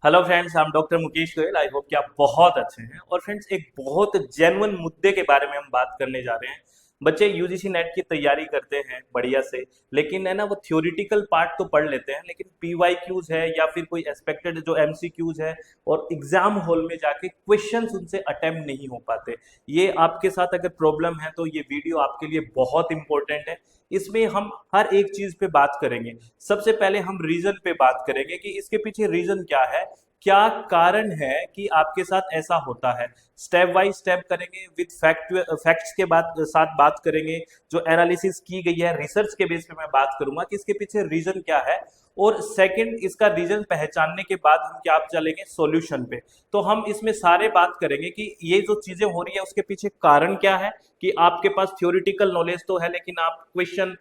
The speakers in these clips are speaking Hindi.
Hello friends, I'm doctor Mukesh Goyal. I hope कि आप बहुत अच्छे हैं। और फ्रेंड्स, एक बहुत जेन्युइन मुद्दे के बारे में हम बात करने जा रहे हैं। बच्चे यूजीसी नेट की तैयारी करते हैं बढ़िया से, लेकिन है ना, वो थ्योरेटिकल पार्ट तो पढ़ लेते हैं, लेकिन पीवाईक्यूज है या फिर कोई एक्सपेक्टेड जो एमसीक्यूज है और एग्जाम हॉल में जाके क्वेश्चंस उनसे अटेम्प्ट नहीं हो पाते। ये आपके साथ अगर प्रॉब्लम है तो ये वीडियो आपके लिए बहुत इंपॉर्टेंट है। इसमें हम हर एक चीज पे बात करेंगे। सबसे पहले हम रीजन पे बात करेंगे कि इसके पीछे रीजन क्या है, क्या कारण है कि आपके साथ ऐसा होता है। स्टेप बाय स्टेप करेंगे, विद फैक्ट्स के बाद साथ बात करेंगे। जो एनालिसिस की गई है रिसर्च के बेस पे मैं बात करूंगा कि इसके पीछे रीजन क्या है। और सेकंड, इसका रीजन पहचानने के बाद हम क्या चलेंगे सॉल्यूशन पे। तो हम इसमें सारे बात करेंगे कि ये जो चीजें हो रही है उसके पीछे कारण क्या है, कि आपके पास थ्योरेटिकल नॉलेज तो है लेकिन आप क्वेश्चन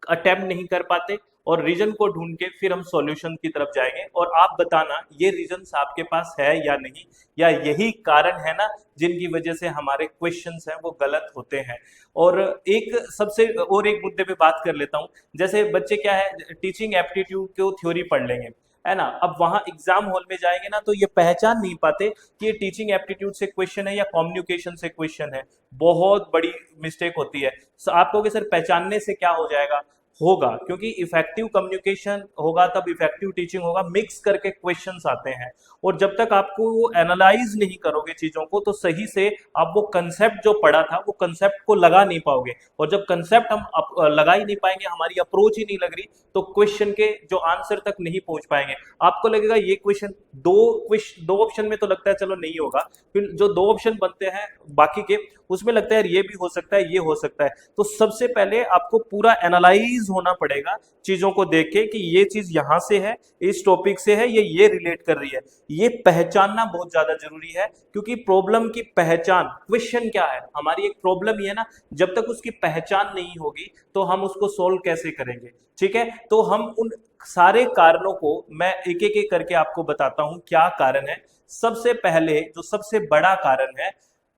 अटेम्प्ट नहीं कर पाते। और रीजन को ढूंढ के फिर हम सॉल्यूशन की तरफ जाएंगे और आप बताना ये रीजंस आपके पास है या नहीं, या यही कारण है ना जिनकी वजह से हमारे क्वेश्चंस हैं वो गलत होते हैं। और एक सबसे और एक मुद्दे पे बात कर लेता हूँ। जैसे बच्चे क्या है, टीचिंग एप्टीट्यूड को थ्योरी पढ़ लेंगे, है ना। अब वहां एग्जाम हॉल में जाएंगे ना तो ये पहचान नहीं पाते कि ये टीचिंग एप्टीट्यूड से क्वेश्चन है या कम्युनिकेशन से क्वेश्चन है। बहुत बड़ी मिस्टेक होती है। आप कहोगे सर पहचानने से क्या हो जाएगा, होगा, क्योंकि इफेक्टिव कम्युनिकेशन होगा तब इफेक्टिव टीचिंग होगा। मिक्स करके क्वेश्चंस आते हैं और जब तक आपको वो एनालाइज नहीं करोगे चीजों को तो सही से आप वो कंसेप्ट जो पढ़ा था वो कंसेप्ट को लगा नहीं पाओगे। और जब कंसेप्ट हम लगा ही नहीं पाएंगे, हमारी अप्रोच ही नहीं लग रही, तो क्वेश्चन के जो आंसर तक नहीं पहुंच पाएंगे। आपको लगेगा ये क्वेश्चन दो ऑप्शन में तो लगता है चलो नहीं होगा, फिर जो दो ऑप्शन बनते हैं बाकी के उसमें लगता है यार ये भी हो सकता है, ये हो सकता है। तो सबसे पहले आपको पूरा एनालाइज होना पड़ेगा चीजों को देख के कि ये चीज यहां से है, इस टॉपिक से है, ये रिलेट कर रही है। ये पहचानना बहुत ज्यादा जरूरी है, क्योंकि प्रॉब्लम की पहचान, क्वेश्चन क्या है, हमारी एक प्रॉब्लम ही है ना, जब तक उसकी पहचान नहीं होगी तो हम उसको सोल्व कैसे करेंगे। ठीक है, तो हम उन सारे कारणों को मैं एक एक करके आपको बताता हूं क्या कारण है। सबसे पहले जो सबसे बड़ा कारण है,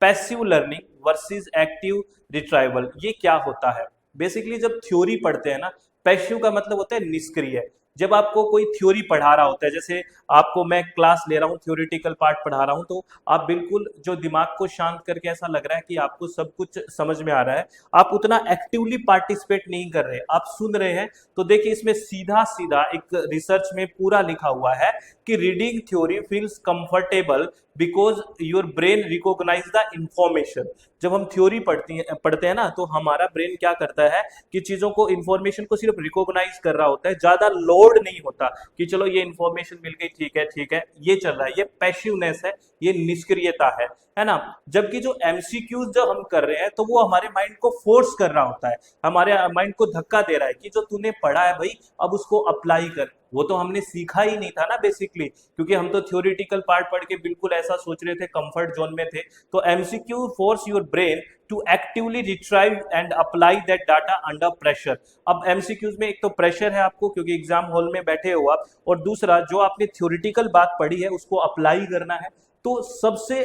passive learning versus active retrieval. ये क्या होता है, बेसिकली जब थ्योरी पढ़ते हैं ना, पैसिव का मतलब होता है निष्क्रिय। जब आपको कोई थ्योरी पढ़ा रहा होता है, जैसे आपको मैं क्लास ले रहा हूँ, थ्योरेटिकल पार्ट पढ़ा रहा हूँ, तो आप बिल्कुल जो दिमाग को शांत करके ऐसा लग रहा है कि आपको सब कुछ समझ में आ रहा है, आप उतना एक्टिवली पार्टिसिपेट नहीं कर रहे, आप सुन रहे हैं। तो देखिए इसमें सीधा सीधा एक रिसर्च में पूरा लिखा हुआ है कि reading theory feels comfortable because your brain recognise the information. जब हम थ्योरी पढ़ते हैं ना तो हमारा ब्रेन क्या करता है कि चीजों को, इंफॉर्मेशन को सिर्फ रिकॉग्नाइज कर रहा होता है, ज्यादा लोड नहीं होता कि चलो ये इंफॉर्मेशन मिल गई, ठीक है ये चल रहा है। ये पैसिवनेस है, ये निष्क्रियता है ना। जबकि जो एमसीक्यूज जो हम कर रहे हैं तो वो हमारे माइंड को फोर्स कर रहा होता है, हमारे माइंड को धक्का दे रहा है कि जो तूने पढ़ा है भाई अब उसको अप्लाई कर। वो तो हमने सीखा ही नहीं था ना बेसिकली, क्योंकि हम तो थ्योरेटिकल पार्ट पढ़ के बिल्कुल ऐसा सोच रहे थे, कंफर्ट जोन में थे। तो MCQ force your brain to actively retrieve and apply that data under pressure. अब एमसीक्यूज में एक तो प्रेशर है आपको क्योंकि एग्जाम हॉल में बैठे हो आप, और दूसरा जो आपने थ्योरेटिकल बात पढ़ी है उसको अप्लाई करना है। तो सबसे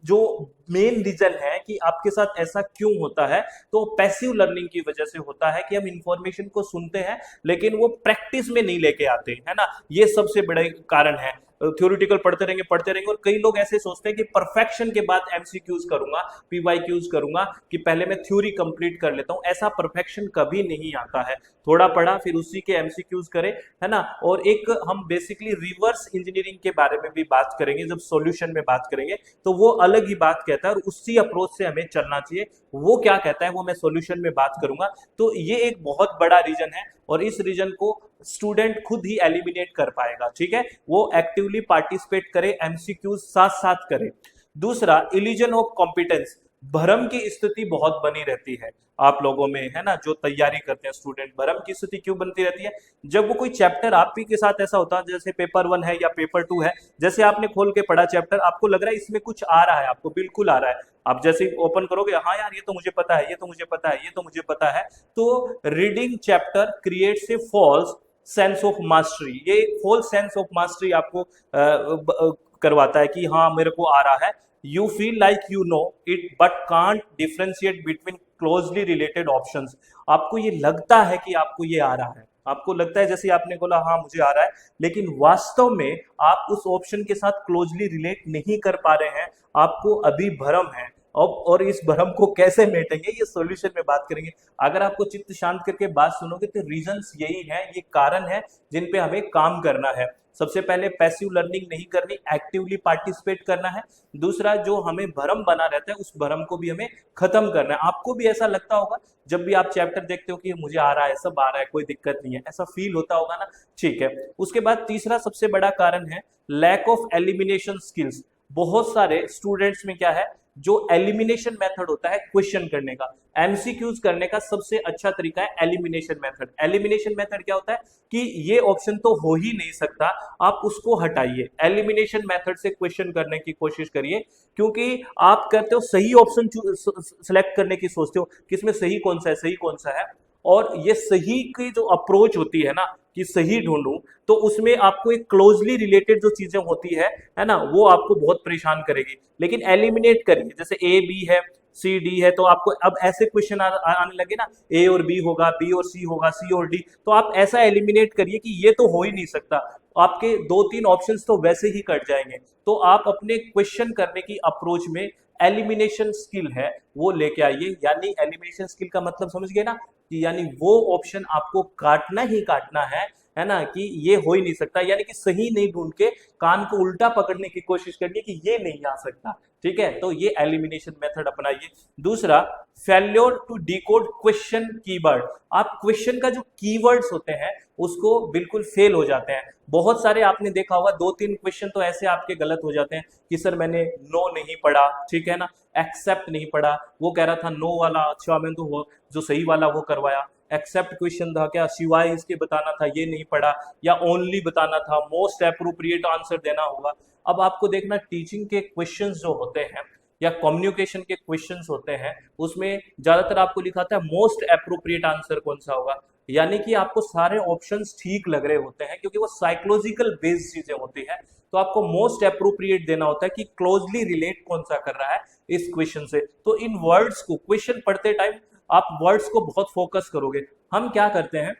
जो मेन रीजन है कि आपके साथ ऐसा क्यों होता है, तो पैसिव लर्निंग की वजह से होता है कि हम इंफॉर्मेशन को सुनते हैं लेकिन वो प्रैक्टिस में नहीं लेके आते, है ना। ये सबसे बड़ा कारण है। थ्योरेटिकल पढ़ते रहेंगे और कई लोग ऐसे सोचते हैं कि परफेक्शन के बाद एमसीक्यूज करूंगा, पीवाईक्यूज करूंगा, कि पहले मैं थ्योरी कंप्लीट कर लेता हूं। ऐसा परफेक्शन कभी नहीं आता है। थोड़ा पढ़ा फिर उसी के एमसीक्यूज करें, है ना। और एक हम बेसिकली रिवर्स इंजीनियरिंग के बारे में भी बात करेंगे, जब सॉल्यूशन में बात करेंगे तो वो अलग ही बात कहता है और उसी अप्रोच से हमें चलना चाहिए। वो क्या कहता है वो मैं सॉल्यूशन में बात करूंगा। तो ये एक बहुत बड़ा रीजन है और इस रीजन को स्टूडेंट खुद ही एलिमिनेट कर पाएगा। ठीक है, वो एक्टिवली पार्टिसिपेट करे, एमसीक्यूज साथ साथ करे। दूसरा, इल्यूजन ऑफ कॉम्पिटेंस, भ्रम की स्थिति बहुत बनी रहती है आप लोगों में, है ना। जो तैयारी करते हैं स्टूडेंट, भ्रम की स्थिति क्यों बनती रहती है, जब वो कोई चैप्टर आप ही के साथ ऐसा होता है, जैसे पेपर 1 है या पेपर 2 है, जैसे आपने खोल के पढ़ा चैप्टर, आपको लग रहा है इसमें कुछ आ रहा है, आपको बिल्कुल आ रहा है। आप जैसे ओपन करोगे, हाँ यार ये तो मुझे पता है, ये तो मुझे पता है, ये तो मुझे पता है। तो reading chapter creates a false sense of mastery. ये फॉल्स सेंस ऑफ मास्टरी आपको करवाता है कि हाँ मेरे को आ रहा है। You feel like you know it but can't differentiate between closely related options. आपको ये लगता है कि आपको ये आ रहा है, आपको लगता है जैसे आपने बोला हाँ मुझे आ रहा है, लेकिन वास्तव में आप उस ऑप्शन के साथ क्लोजली रिलेट नहीं कर पा रहे हैं, आपको अभी भ्रम है। और इस भ्रम को कैसे मेटेंगे, ये सॉल्यूशन में बात करेंगे। अगर आपको चित्त शांत करके बात सुनोगे तो रीजंस यही है, ये कारण है जिन पे हमें काम करना है। सबसे पहले पैसिव लर्निंग नहीं करनी, एक्टिवली पार्टिसिपेट करना है। दूसरा, जो हमें भ्रम बना रहता है उस भ्रम को भी हमें खत्म करना है। आपको भी ऐसा लगता होगा जब भी आप चैप्टर देखते हो कि मुझे आ रहा है, सब आ रहा है, कोई दिक्कत नहीं है, ऐसा फील होता होगा ना। ठीक है। उसके बाद तीसरा सबसे बड़ा कारण है लैक ऑफ एलिमिनेशन स्किल्स। बहुत सारे स्टूडेंट्स में क्या है, जो एलिमिनेशन मेथड होता है क्वेश्चन करने का, एमसीक्यूज करने का सबसे अच्छा तरीका है एलिमिनेशन मेथड। एलिमिनेशन मेथड क्या होता है कि ये ऑप्शन तो हो ही नहीं सकता, आप उसको हटाइए, एलिमिनेशन मेथड से क्वेश्चन करने की कोशिश करिए। क्योंकि आप कहते हो सही ऑप्शन सेलेक्ट करने की सोचते हो, किसमें सही कौन सा है, सही कौन सा है, और ये सही की जो अप्रोच होती है ना कि सही ढूंढूं, तो उसमें आपको एक क्लोजली रिलेटेड जो चीजें होती है ना, वो आपको बहुत परेशान करेगी। लेकिन एलिमिनेट करिए, जैसे ए बी है, सी डी है, तो आपको अब ऐसे क्वेश्चन आने लगे ना, ए और बी होगा, बी और सी होगा, सी और डी, तो आप ऐसा एलिमिनेट करिए कि ये तो हो ही नहीं सकता, आपके दो तीन ऑप्शंस तो वैसे ही कट जाएंगे। तो आप अपने क्वेश्चन करने की अप्रोच में एलिमिनेशन स्किल है वो लेके आइए। यानी एलिमिनेशन स्किल का मतलब समझ गए ना, कि यानी वो ऑप्शन आपको काटना ही काटना है ना, कि ये हो ही नहीं सकता, यानी कि सही नहीं ढूंढ के कान को उल्टा पकड़ने की कोशिश करिए कि ये नहीं आ सकता। ठीक है, तो ये एलिमिनेशन मेथड अपनाइए। दूसरा, failure to decode question keyword. आप क्वेश्चन का जो कीवर्ड्स होते हैं उसको बिल्कुल फेल हो जाते हैं। बहुत सारे आपने देखा होगा, दो तीन क्वेश्चन तो ऐसे आपके गलत हो जाते हैं कि सर मैंने नो नहीं पढ़ा, ठीक है ना, एक्सेप्ट नहीं पढ़ा, वो कह रहा था नो वाला, अच्छा मैंने तो वो जो सही वाला वो करवाया। एक्सेप्ट क्वेश्चन था क्या, सिवाय इसके बताना था, ये नहीं पढ़ा, या ओनली बताना था, मोस्ट अप्रोप्रिएट आंसर देना होगा। अब आपको देखना, टीचिंग के क्वेश्चंस जो होते हैं या कम्युनिकेशन के क्वेश्चंस होते हैं, उसमें ज्यादातर आपको लिखा था मोस्ट अप्रोप्रिएट आंसर कौन सा होगा, यानी कि आपको सारे ऑप्शंस ठीक लग रहे होते हैं क्योंकि वो साइकोलॉजिकल बेस्ड चीजें होती है। तो आपको मोस्ट अप्रोप्रिएट देना होता है कि क्लोजली रिलेट कौन सा कर रहा है इस क्वेश्चन से। तो इन वर्ड्स को क्वेश्चन पढ़ते टाइम आप वर्ड्स को बहुत फोकस करोगे। हम क्या करते हैं,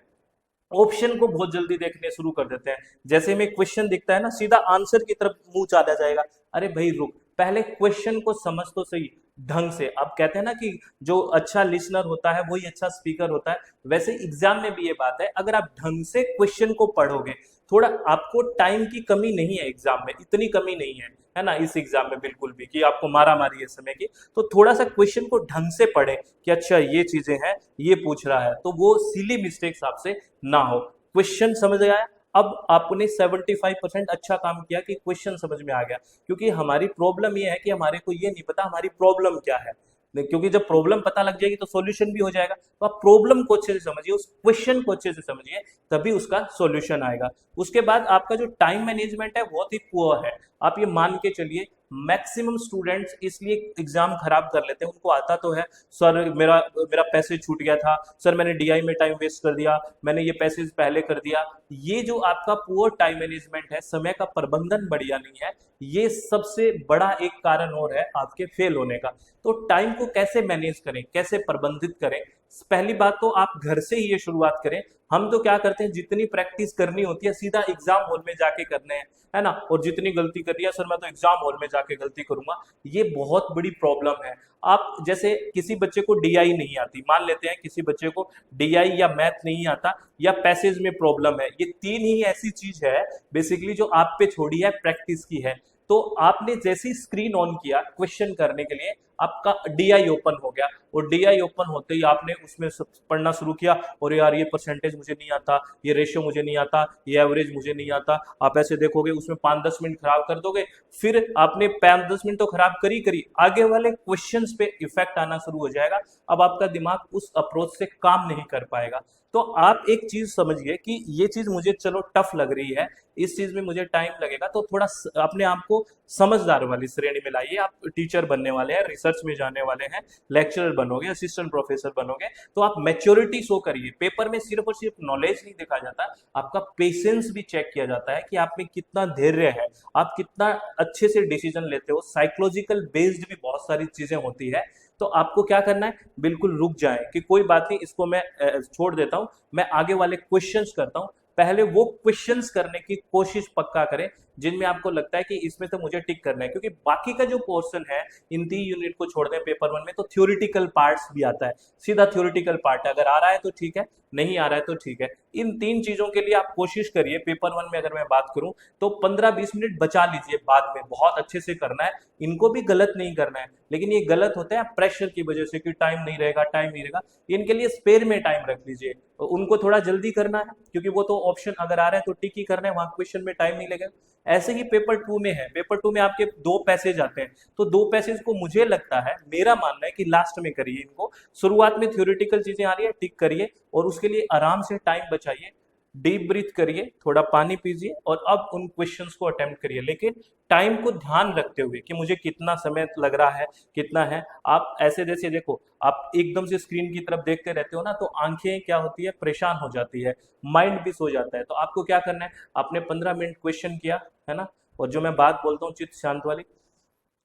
ऑप्शन को बहुत जल्दी देखने शुरू कर देते हैं, जैसे में क्वेश्चन दिखता है ना, सीधा आंसर की तरफ मुंह चला जाएगा। अरे भाई रुक, पहले क्वेश्चन को समझ तो सही ढंग से। अब कहते हैं ना कि जो अच्छा लिसनर होता है वही अच्छा स्पीकर होता है, वैसे एग्जाम में भी ये बात है। अगर आप ढंग से क्वेश्चन को पढ़ोगे, थोड़ा आपको टाइम की कमी नहीं है एग्जाम में, इतनी कमी नहीं है ना इस एग्जाम में बिल्कुल भी कि आपको मारा मारी है समय की। तो थोड़ा सा क्वेश्चन को ढंग से पढ़ें कि अच्छा ये चीजें हैं, ये पूछ रहा है, तो वो सिली मिस्टेक्स आपसे ना हो। क्वेश्चन समझ आया, अब आपने 75% अच्छा काम किया कि क्वेश्चन समझ में आ गया। क्योंकि हमारी प्रॉब्लम ये है कि हमारे को ये नहीं पता हमारी प्रॉब्लम क्या है, क्योंकि जब प्रॉब्लम पता लग जाएगी तो सॉल्यूशन भी हो जाएगा। तो आप प्रॉब्लम को अच्छे से समझिए, उस क्वेश्चन को अच्छे से समझिए, तभी उसका सॉल्यूशन आएगा। उसके बाद आपका जो टाइम मैनेजमेंट है बहुत ही पुअर है। आप ये मान के चलिए, मैक्सिमम स्टूडेंट्स इसलिए एग्जाम खराब कर लेते हैं, उनको आता तो है सर मेरा मेरा पैसे छूट गया था, सर मैंने डीआई में टाइम वेस्ट कर दिया, मैंने ये पैसे पहले कर दिया। ये जो आपका पुअर टाइम मैनेजमेंट है, समय का प्रबंधन बढ़िया नहीं है, ये सबसे बड़ा एक कारण और है आपके फेल होने का। तो टाइम को कैसे मैनेज करें, कैसे प्रबंधित करें, पहली बात तो आप घर से ही ये शुरुआत करें। हम तो क्या करते हैं, जितनी प्रैक्टिस करनी होती है सीधा एग्जाम हॉल में जाके करने हैं, है ना, और जितनी गलती कर रही है सर मैं तो एग्जाम हॉल में जाके गलती करूंगा, ये बहुत बड़ी प्रॉब्लम है। आप जैसे किसी बच्चे को डीआई नहीं आती, मान लेते हैं किसी बच्चे को डीआई या मैथ नहीं आता या पैसेज में प्रॉब्लम है, ये तीन ही ऐसी चीज है बेसिकली जो आप पे छोड़ी है, प्रैक्टिस की है। तो आपने जैसी स्क्रीन ऑन किया क्वेश्चन करने के लिए, आपका डीआई ओपन हो गया, और डीआई ओपन होते ही आपने उसमें पढ़ना शुरू किया, और यार ये परसेंटेज मुझे नहीं आता, ये रेशियो मुझे नहीं आता, ये एवरेज मुझे नहीं आता। आप ऐसे देखोगे उसमें 5-10 मिनट खराब कर दोगे, फिर आपने 5-10 मिनट तो खराब करी, आगे वाले क्वेश्चंस पे इफेक्ट आना शुरू हो जाएगा। अब आपका दिमाग उस अप्रोच से काम नहीं कर पाएगा। तो आप एक चीज समझिए कि ये चीज मुझे चलो टफ लग रही है, इस चीज में मुझे टाइम लगेगा, तो थोड़ा अपने आप को समझदार वाली श्रेणी में लाइए। आप टीचर बनने वाले हैं, रिसर्च में जाने वाले हैं, लेक्चरर बनोगे, असिस्टेंट प्रोफेसर बनोगे, तो आप मैच्योरिटी शो करिए। पेपर में सिर्फ और सिर्फ नॉलेज नहीं देखा जाता, आपका पेशेंस भी चेक किया जाता है कि आप में कितना धैर्य है, आप कितना अच्छे से डिसीजन लेते हो। साइकोलॉजिकल बेस्ड भी बहुत सारी चीजें होती है, तो आपको क्या करना है, बिल्कुल रुक जाए कि कोई बात नहीं, इसको मैं छोड़ देता हूँ, मैं आगे वाले क्वेश्चंस करता हूँ। पहले वो क्वेश्चंस करने की कोशिश पक्का करें जिनमें आपको लगता है कि इसमें तो मुझे टिक करना है, क्योंकि बाकी का जो पोर्शन है इन 3 यूनिट को छोड़ दें पेपर 1 में, तो थ्योरेटिकल पार्ट्स भी आता है, सीधा थ्योरेटिकल पार्ट है, अगर आ रहा है तो ठीक है, नहीं आ रहा है तो ठीक है। इन 3 चीजों के लिए आप कोशिश करिए, पेपर 1 में अगर मैं बात करूं तो 15-20 मिनट बचा लीजिए, बाद में बहुत अच्छे से करना है, इनको भी गलत नहीं करना है, लेकिन ये गलत होता है प्रेशर की वजह से कि टाइम नहीं रहेगा, टाइम नहीं रहेगा, इनके लिए स्पेयर में टाइम रख लीजिए, उनको थोड़ा जल्दी करना है, क्योंकि वो तो ऑप्शन अगर आ रहा है तो टिक ही करना है, वहां क्वेश्चन में टाइम नहीं लगेगा। ऐसे ही पेपर 2 में है, पेपर 2 में आपके 2 पैसेज आते हैं, तो 2 पैसेज को मुझे लगता है, मेरा मानना है कि लास्ट में करिए इनको, शुरुआत में थ्योरेटिकल चीजें आ रही है टिक करिए, और उसके लिए आराम से टाइम बचाइए, डीप ब्रीथ करिए, थोड़ा पानी पीजिए, और अब उन क्वेश्चंस को अटेम्प्ट करिए, लेकिन टाइम को ध्यान रखते हुए कि मुझे कितना समय लग रहा है, कितना है। आप ऐसे जैसे देखो, आप एकदम से स्क्रीन की तरफ देखते रहते हो ना, तो आंखें क्या होती है, परेशान हो जाती है, माइंड भी सो जाता है। तो आपको क्या करना है, आपने 15 मिनट क्वेश्चन किया है ना, और जो मैं बात बोलता हूँ चित्त शांत वाली,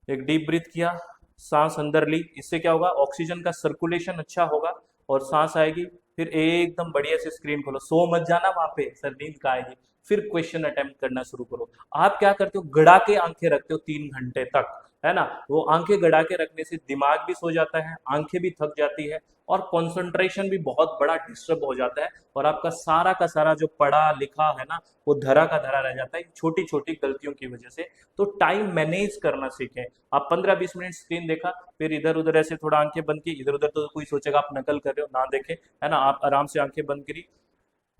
एक डीप ब्रीथ किया, सांस अंदर ली, इससे क्या होगा, ऑक्सीजन का सर्कुलेशन अच्छा होगा, और सांस आएगी, फिर एकदम बढ़िया से स्क्रीन खोलो, सो मत जाना वहां पे, सर नींद का आएगी, फिर क्वेश्चन अटेम्प्ट करना शुरू करो। आप क्या करते हो, गड़ा के आंखें रखते हो 3 घंटे तक, है ना, वो आंखें गड़ा के रखने से दिमाग भी सो जाता है, आंखें भी थक जाती है, और कंसंट्रेशन भी बहुत बड़ा डिस्टर्ब हो जाता है, और आपका सारा का सारा जो पढ़ा लिखा है ना, वो धरा का धरा रह जाता है छोटी छोटी गलतियों की वजह से। तो टाइम मैनेज करना सीखें। आप 15-20 मिनट स्क्रीन देखा, फिर इधर उधर ऐसे थोड़ा आंखें बंद की, इधर उधर तो कोई सोचेगा आप नकल कर रहे हो, ना देखे, है ना, आप आराम से आंखें बंद करी,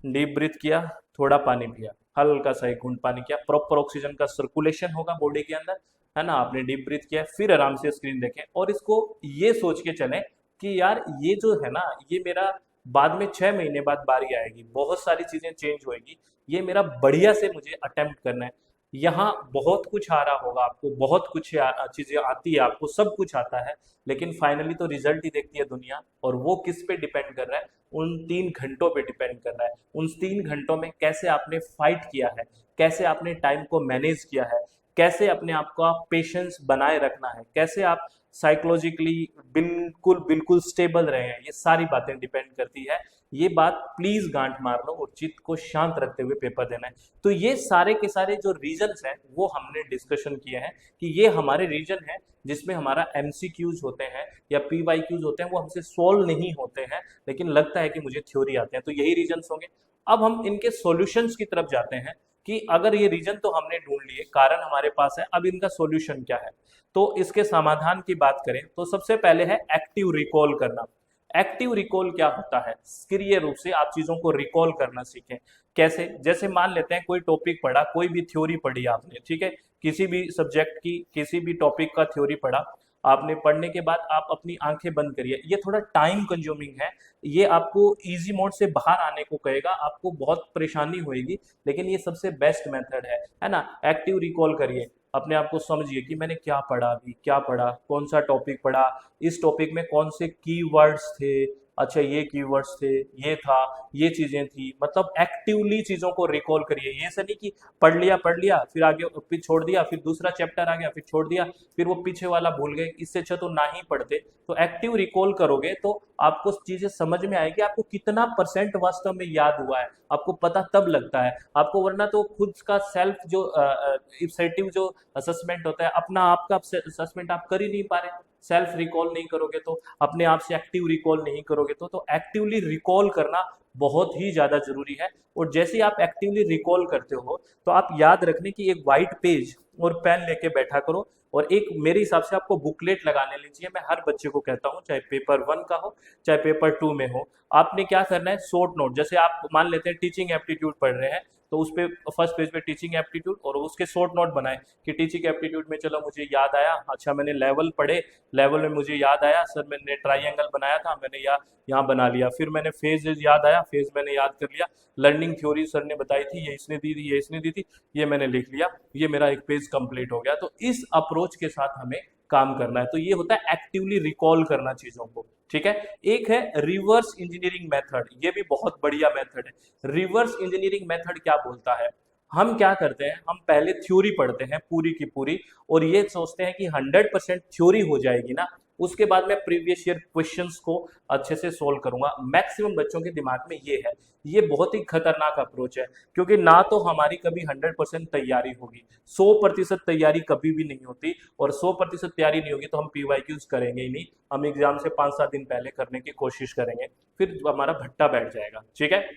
डीप ब्रीथ किया, थोड़ा पानी पिया, हल्का सा 1 घूंट पानी किया, प्रॉपर ऑक्सीजन का सर्कुलेशन होगा बॉडी के अंदर, है ना, आपने डीप ब्रीथ किया, फिर आराम से स्क्रीन देखें, और इसको ये सोच के चलें कि यार ये जो है ना, ये मेरा बाद में 6 महीने बाद बारी आएगी, बहुत सारी चीजें चेंज होएगी, ये मेरा बढ़िया से मुझे अटेम्प्ट करना है। यहाँ बहुत कुछ आ रहा होगा आपको, बहुत कुछ चीजें आती है आपको, सब कुछ आता है, लेकिन फाइनली तो रिजल्ट ही देखती है दुनिया, और वो किस पे डिपेंड कर रहा है, उन 3 घंटों पे डिपेंड कर रहा है, उन 3 घंटों में कैसे आपने फाइट किया है, कैसे आपने टाइम को मैनेज किया है, कैसे अपने आप का पेशेंस बनाए रखना है, कैसे आप साइकोलॉजिकली बिल्कुल बिल्कुल स्टेबल रहे हैं, ये सारी बातें डिपेंड करती है। ये बात प्लीज गांठ मार लो, और चित्त को शांत रखते हुए पेपर देना है। तो ये सारे के सारे जो रीजंस हैं वो हमने डिस्कशन किए हैं कि ये हमारे रीजन है जिसमें हमारा एमसीक्यूज होते हैं या पीवाईक्यूज होते हैं, वो हमसे सॉल्व नहीं होते हैं, लेकिन लगता है कि मुझे थ्योरी आते हैं, तो यही रीजंस होंगे। अब हम इनके सॉल्यूशंस की तरफ जाते हैं कि अगर ये रीजन तो हमने ढूंढ लिए, कारण हमारे पास है, अब इनका सॉल्यूशन क्या है। तो इसके समाधान की बात करें तो सबसे पहले है एक्टिव रिकॉल करना। एक्टिव रिकॉल क्या होता है, सक्रिय रूप से आप चीजों को रिकॉल करना सीखें। कैसे, जैसे मान लेते हैं कोई टॉपिक पढ़ा, कोई भी थ्योरी पढ़ी आपने, ठीक है, किसी भी सब्जेक्ट की किसी भी टॉपिक का थ्योरी पढ़ा आपने, पढ़ने के बाद आप अपनी आंखें बंद करिए, ये थोड़ा टाइम कंज्यूमिंग है, ये आपको इजी मोड से बाहर आने को कहेगा, आपको बहुत परेशानी होगी, लेकिन ये सबसे बेस्ट मेथड है ना। एक्टिव रिकॉल करिए, अपने आप को समझिए कि मैंने क्या पढ़ा, अभी क्या पढ़ा, कौन सा टॉपिक पढ़ा, इस टॉपिक में कौन से कीवर्ड्स थे, अच्छा ये कीवर्ड्स थे, ये था, ये चीजें थी, मतलब एक्टिवली चीजों को रिकॉल करिए। ये से नहीं कि पढ़ लिया फिर आगे फिर छोड़ दिया, फिर दूसरा चैप्टर आ गया फिर छोड़ दिया, फिर वो पीछे वाला भूल गए, इससे अच्छा तो ना ही पढ़ते। तो एक्टिव रिकॉल करोगे तो आपको चीजें समझ में आएगी, आपको कितना परसेंट वास्तव में याद हुआ है आपको पता तब लगता है आपको, वरना तो खुद का सेल्फ जो इफेक्टिव जो असेसमेंट होता है, अपना आप का असेसमेंट आप कर ही नहीं पा रहे, सेल्फ रिकॉल नहीं करोगे तो, अपने आप से एक्टिव रिकॉल नहीं करोगे तो एक्टिवली रिकॉल करना बहुत ही ज्यादा जरूरी है। और जैसे ही आप एक्टिवली रिकॉल करते हो तो आप याद रखने की एक व्हाइट पेज और पेन लेके बैठा करो, और एक मेरे हिसाब से आपको बुकलेट लगाने लीजिए। मैं हर बच्चे को कहता हूँ, चाहे पेपर 1 का हो चाहे पेपर 2 में हो, आपने क्या करना है, शॉर्ट नोट, जैसे आप मान लेते हैं टीचिंग एप्टीट्यूड पढ़ रहे हैं, तो उस पे फर्स्ट पेज पे टीचिंग एप्टीट्यूड, और उसके शॉर्ट नोट बनाए कि टीचिंग एप्टीट्यूड में चलो मुझे याद आया, अच्छा मैंने लेवल पढ़े, लेवल में मुझे याद आया सर मैंने ट्राइंगल बनाया था, मैंने यहाँ बना लिया, फिर मैंने फेज याद आया, फेज मैंने याद कर लिया, लर्निंग थ्योरी सर ने बताई थी, ये इसने दी थी, ये इसने दी थी, ये मैंने लिख लिया, ये मेरा एक पेज कंप्लीट हो गया। तो इस अप्रोच के साथ हमें काम करना है। तो ये होता है एक्टिवली रिकॉल करना चीजों को, ठीक है। एक है रिवर्स इंजीनियरिंग मेथड, ये भी बहुत बढ़िया मेथड है। रिवर्स इंजीनियरिंग मेथड क्या बोलता है, हम क्या करते हैं, हम पहले थ्योरी पढ़ते हैं पूरी की पूरी, और ये सोचते हैं कि 100% थ्योरी हो जाएगी ना, उसके बाद मैं प्रीवियस ईयर क्वेश्चंस को अच्छे से सोल्व करूंगा। मैक्सिमम बच्चों के दिमाग में ये है। ये बहुत ही खतरनाक अप्रोच है, क्योंकि ना तो हमारी कभी 100% तैयारी होगी, 100% तैयारी कभी भी नहीं होती, और 100% तैयारी नहीं होगी तो हम पीवाईक्यूज करेंगे ही नहीं। हम एग्जाम से 5-7 दिन पहले करने की कोशिश करेंगे, फिर हमारा भट्टा बैठ जाएगा। ठीक है।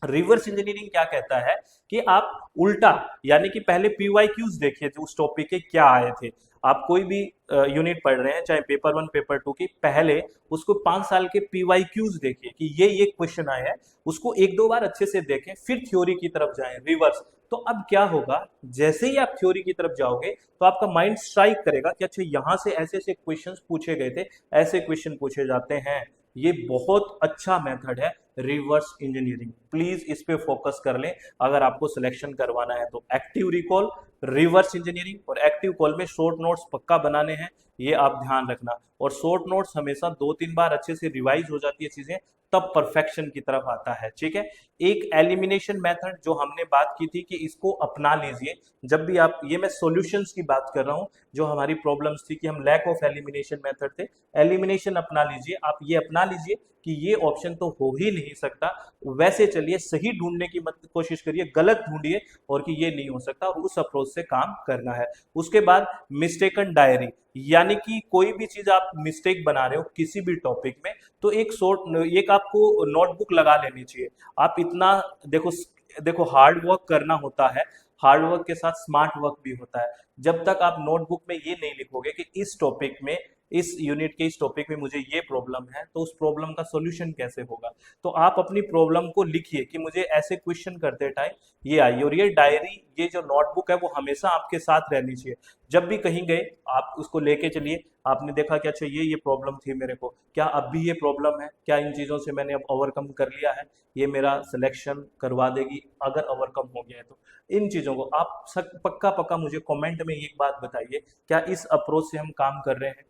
रिवर्स इंजीनियरिंग क्या कहता है कि आप उल्टा, यानी कि पहले पीवाईक्यूज देखिए जो उस टॉपिक के क्या आए थे। आप कोई भी यूनिट पढ़ रहे हैं, चाहे पेपर 1 पेपर 2 की, पहले उसको 5 साल के पीवाईक्यूज देखिए कि ये क्वेश्चन आया है, उसको 1-2 बार अच्छे से देखें, फिर थ्योरी की तरफ जाएं रिवर्स। तो अब क्या होगा, जैसे ही आप थ्योरी की तरफ जाओगे तो आपका माइंड स्ट्राइक करेगा कि अच्छा यहाँ से ऐसे ऐसे क्वेश्चंस पूछे गए थे, ऐसे क्वेश्चन पूछे जाते हैं। ये बहुत अच्छा मेथड है रिवर्स इंजीनियरिंग, प्लीज इस पे फोकस कर लें अगर आपको सिलेक्शन करवाना है तो। एक्टिव रिकॉल, रिवर्स इंजीनियरिंग और एक्टिव कॉल में शॉर्ट नोट्स पक्का बनाने हैं, ये आप ध्यान रखना। और शॉर्ट नोट्स हमेशा 2-3 बार अच्छे से रिवाइज हो जाती है चीजें, तब परफेक्शन की तरफ आता है। ठीक है। एक एलिमिनेशन मेथड जो हमने बात की थी कि इसको अपना लीजिए जब भी आप, ये मैं सॉल्यूशंस की बात कर रहा हूं, जो हमारी प्रॉब्लम्स थी कि हम लैक ऑफ एलिमिनेशन मेथड थे, एलिमिनेशन अपना लीजिए। आप ये अपना लीजिए कि ये ऑप्शन तो हो ही नहीं सकता, वैसे चलिए सही ढूंढने की मत कोशिश करिए, गलत ढूंढिए और कि ये नहीं हो सकता, और उस अप्रोच से काम करना है। उसके बाद मिस्टेकन डायरी, यानी कि कोई भी चीज आप मिस्टेक बना रहे हो किसी भी टॉपिक में, तो एक आपको नोटबुक लगा लेनी चाहिए। आप इतना देखो, देखो हार्ड वर्क करना होता है, हार्ड वर्क के साथ स्मार्ट वर्क भी होता है। जब तक आप नोटबुक में ये नहीं लिखोगे कि इस टॉपिक में, इस यूनिट के इस टॉपिक में मुझे ये प्रॉब्लम है, तो उस प्रॉब्लम का सॉल्यूशन कैसे होगा। तो आप अपनी प्रॉब्लम को लिखिए कि मुझे ऐसे क्वेश्चन करते टाइम ये आई, और ये डायरी, ये जो नोटबुक है वो हमेशा आपके साथ रहनी चाहिए। जब भी कहीं गए आप उसको लेके चलिए। आपने देखा कि अच्छा ये प्रॉब्लम थी मेरे को, क्या अब भी ये प्रॉब्लम है, क्या इन चीज़ों से मैंने अब ओवरकम कर लिया है, ये मेरा सिलेक्शन करवा देगी अगर ओवरकम हो गया है तो। इन चीज़ों को आप पक्का पक्का मुझे कमेंट में एक बात बताइए, क्या इस अप्रोच से हम काम कर रहे हैं,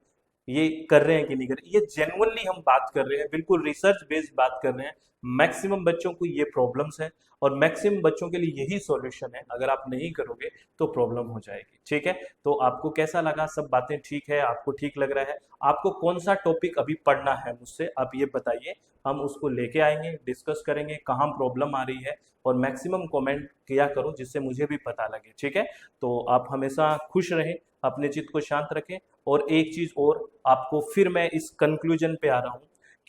ये कर रहे हैं कि नहीं कर रहे। ये जेन्युइनली हम बात कर रहे हैं, बिल्कुल रिसर्च बेस्ड बात कर रहे हैं। मैक्सिमम बच्चों को ये प्रॉब्लम्स है, और मैक्सिमम बच्चों के लिए यही सॉल्यूशन है। अगर आप नहीं करोगे तो प्रॉब्लम हो जाएगी। ठीक है। तो आपको कैसा लगा, सब बातें ठीक है, आपको ठीक लग रहा है, आपको कौन सा टॉपिक अभी पढ़ना है मुझसे आप ये बताइए, हम उसको लेके आएंगे, डिस्कस करेंगे कहाँ प्रॉब्लम आ रही है, और मैक्सिमम कमेंट किया करो जिससे मुझे भी पता लगे। ठीक है। तो आप हमेशा खुश रहें, अपने चित्त को शांत रखें। और एक चीज और आपको, फिर मैं इस कंक्लूजन पे आ रहा हूँ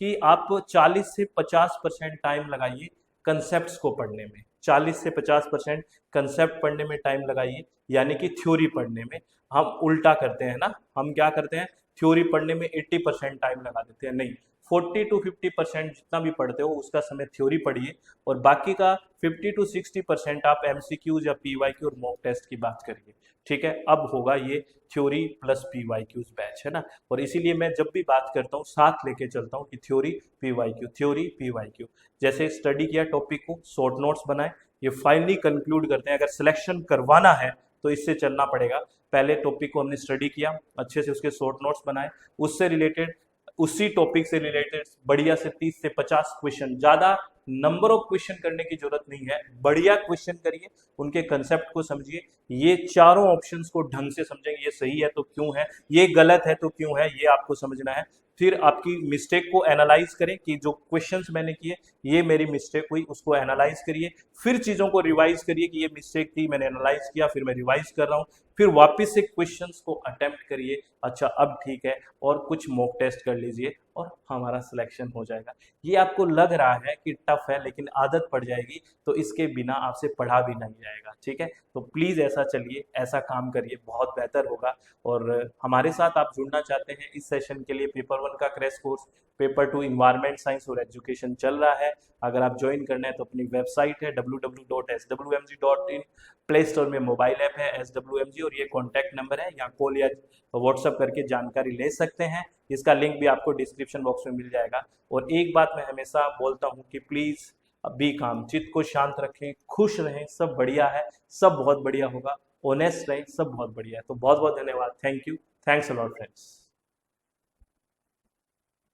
कि आप 40 से 50% टाइम लगाइए कंसेप्ट को पढ़ने में, 40 से 50% कंसेप्ट पढ़ने में टाइम लगाइए, यानी कि थ्योरी पढ़ने में। हम उल्टा करते हैं ना, हम क्या करते हैं, थ्योरी पढ़ने में 80% टाइम लगा देते हैं। नहीं, 40-50% जितना भी पढ़ते हो उसका समय थ्योरी पढ़िए, और बाकी का 50-60% आप एमसीक्यूज या पीवाईक्यू और मॉक टेस्ट की बात करिए। ठीक है। अब होगा ये थ्योरी प्लस पीवाईक्यूज बैच, है ना। और इसीलिए मैं जब भी बात करता हूँ साथ लेके चलता हूँ कि थ्योरी पीवाईक्यू, थ्योरी पीवाईक्यू। जैसे स्टडी किया टॉपिक को, शॉर्ट नोट्स बनाए, ये फाइनली कंक्लूड करते हैं। अगर सिलेक्शन करवाना है तो इससे चलना पड़ेगा। पहले टॉपिक को हमने स्टडी किया अच्छे से, उसके शॉर्ट नोट्स बनाए, उससे रिलेटेड, उसी टॉपिक से रिलेटेड बढ़िया से 30 से 50 क्वेश्चन, ज्यादा नंबर ऑफ क्वेश्चन करने की जरूरत नहीं है, बढ़िया क्वेश्चन करिए, उनके कंसेप्ट को समझिए, ये चारों ऑप्शंस को ढंग से समझेंगे, ये सही है तो क्यों है, ये गलत है तो क्यों है, ये आपको समझना है। फिर आपकी मिस्टेक को एनालाइज करें कि जो क्वेश्चंस मैंने किए ये मेरी मिस्टेक हुई, उसको एनालाइज करिए, फिर चीजों को रिवाइज करिए कि ये मिस्टेक थी, मैंने एनालाइज किया, फिर मैं रिवाइज कर रहा हूँ, फिर वापस से क्वेश्चंस को अटेम्प्ट करिए, अच्छा अब ठीक है, और कुछ मॉक टेस्ट कर लीजिए और हमारा सिलेक्शन हो जाएगा। ये आपको लग रहा है कि टफ है, लेकिन आदत पड़ जाएगी तो इसके बिना आपसे पढ़ा भी नहीं जाएगा। ठीक है। तो प्लीज ऐसा चलिए, ऐसा काम करिए, बहुत बेहतर होगा। और हमारे साथ आप जुड़ना चाहते हैं इस सेशन के लिए, पेपर 1 का crash course, paper 2 environment science और एजुकेशन चल रहा है। अगर आप ज्वाइन करना है तो अपनी वेबसाइट है www.swmg.in, प्ले स्टोर में मोबाइल ऐप है SWMG, और ये कॉन्टैक्ट नंबर है, या कॉल या व्हाट्सअप करके जानकारी ले सकते हैं। इसका लिंक भी आपको डिस्क्रिप्शन बॉक्स में मिल जाएगा। और एक बात मैं हमेशा बोलता हूँ कि प्लीज बी काम, चित्त को शांत रखें, खुश रहें, सब बढ़िया है, सब बहुत बढ़िया होगा, ऑनेस्ट रहें, सब बहुत बढ़िया है। तो बहुत बहुत धन्यवाद, thank you, thanks a lot friends.